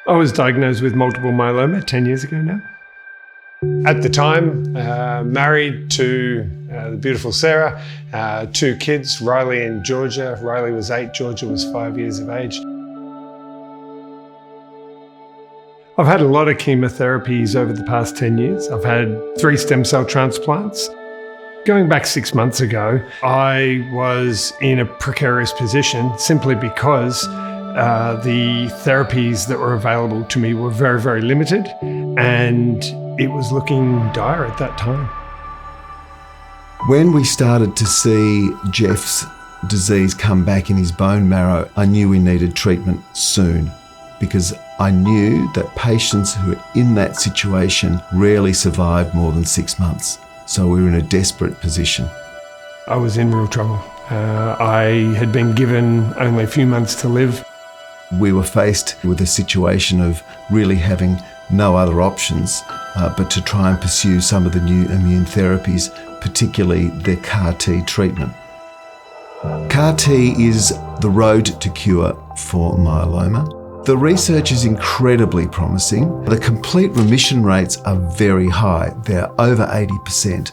I was diagnosed with multiple myeloma 10 years ago now. At the time, married to the beautiful Sarah, 2 kids, Riley and Georgia. Riley was 8, Georgia was 5 years of age. I've had a lot of chemotherapies over the past 10 years. I've had 3 stem cell transplants. Going back 6 months ago, I was in a precarious position simply because the therapies that were available to me were very, very limited, and it was looking dire at that time. When we started to see Geoff's disease come back in his bone marrow, I knew we needed treatment soon, because I knew that patients who are in that situation rarely survive more than 6 months. So we were in a desperate position. I was in real trouble. I had been given only a few months to live. We were faced with a situation of really having no other options but to try and pursue some of the new immune therapies, particularly the CAR T treatment. CAR T is the road to cure for myeloma. The research is incredibly promising. The complete remission rates are very high. They're over 80%.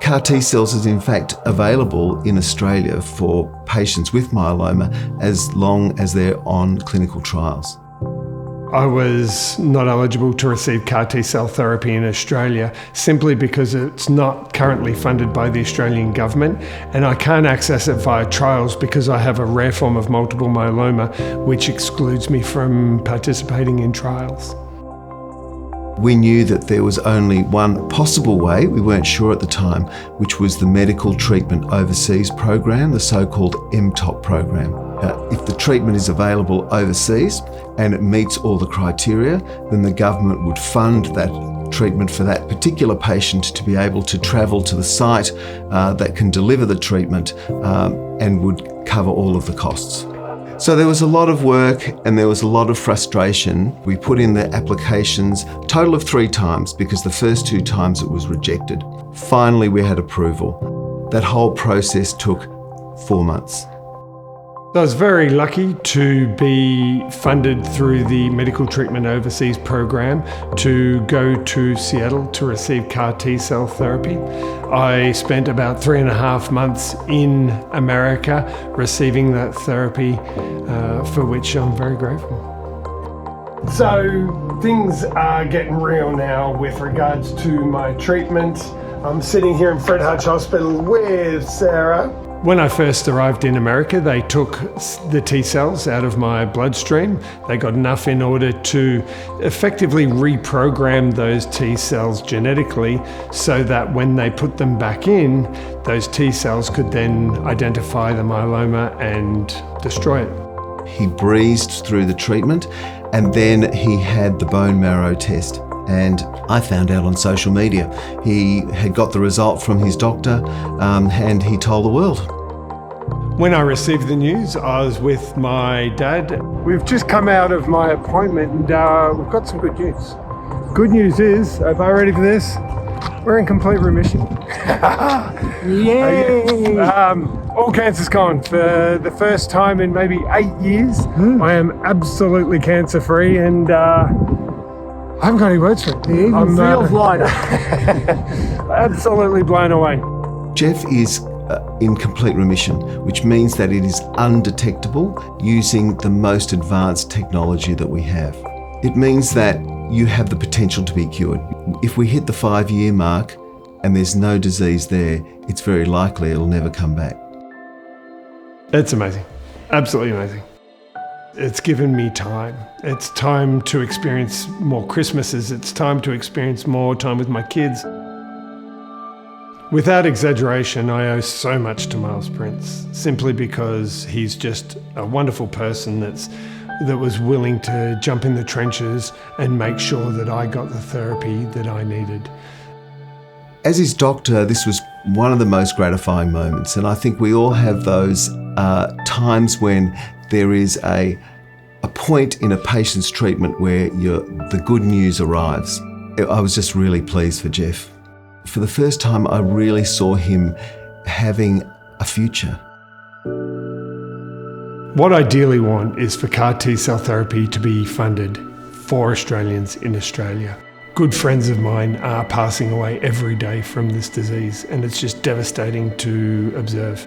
CAR T cells is in fact available in Australia for patients with myeloma as long as they're on clinical trials. I was not eligible to receive CAR T cell therapy in Australia simply because it's not currently funded by the Australian government, and I can't access it via trials because I have a rare form of multiple myeloma, which excludes me from participating in trials. We knew that there was only one possible way, we weren't sure at the time, which was the Medical Treatment Overseas program, the so-called MTOP program. If the treatment is available overseas and it meets all the criteria, then the government would fund that treatment for that particular patient to be able to travel to the site that can deliver the treatment and would cover all of the costs. So there was a lot of work and there was a lot of frustration. We put in the applications a total of 3 times because the first 2 times it was rejected. Finally, we had approval. That whole process took 4 months. I was very lucky to be funded through the Medical Treatment Overseas program to go to Seattle to receive CAR T cell therapy. I spent about 3.5 months in America receiving that therapy, for which I'm very grateful. So things are getting real now with regards to my treatment. I'm sitting here in Fred Hutch Hospital with Sarah. When I first arrived in America, they took the T cells out of my bloodstream. They got enough in order to effectively reprogram those T cells genetically so that when they put them back in, those T cells could then identify the myeloma and destroy it. He breezed through the treatment and then he had the bone marrow test. And I found out on social media. He had got the result from his doctor and he told the world. When I received the news, I was with my dad. We've just come out of my appointment and we've got some good news. Good news is, are you ready for this? We're in complete remission. Yay! All cancer's gone. For the first time in maybe 8 years, I am absolutely cancer-free and I haven't got any words for it. It even feels lighter. Absolutely blown away. Geoff is in complete remission, which means that it is undetectable using the most advanced technology that we have. It means that you have the potential to be cured. If we hit the 5-year mark and there's no disease there, it's very likely it'll never come back. It's amazing. Absolutely amazing. It's given me time. It's time to experience more Christmases. It's time to experience more time with my kids. Without exaggeration, I owe so much to Miles Prince, simply because he's just a wonderful person that was willing to jump in the trenches and make sure that I got the therapy that I needed. As his doctor, this was one of the most gratifying moments, and I think we all have those times when there is a point in a patient's treatment where the good news arrives. I was just really pleased for Geoff. For the first time, I really saw him having a future. What I ideally want is for CAR T cell therapy to be funded for Australians in Australia. Good friends of mine are passing away every day from this disease, and it's just devastating to observe.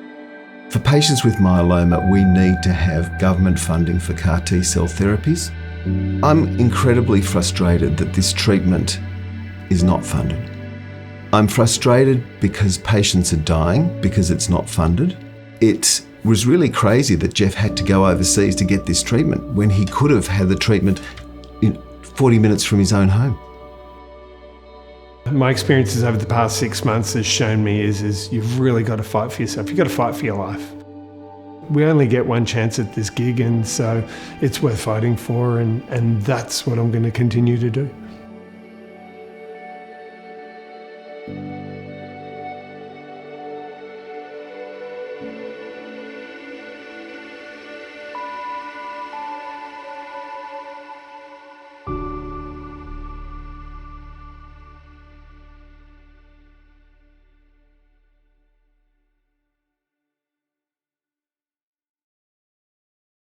For patients with myeloma, we need to have government funding for CAR T-cell therapies. I'm incredibly frustrated that this treatment is not funded. I'm frustrated because patients are dying because it's not funded. It was really crazy that Geoff had to go overseas to get this treatment when he could have had the treatment in 40 minutes from his own home. My experiences over the past 6 months has shown me is you've really got to fight for yourself. You've got to fight for your life. We only get one chance at this gig, and so it's worth fighting for, and that's what I'm going to continue to do.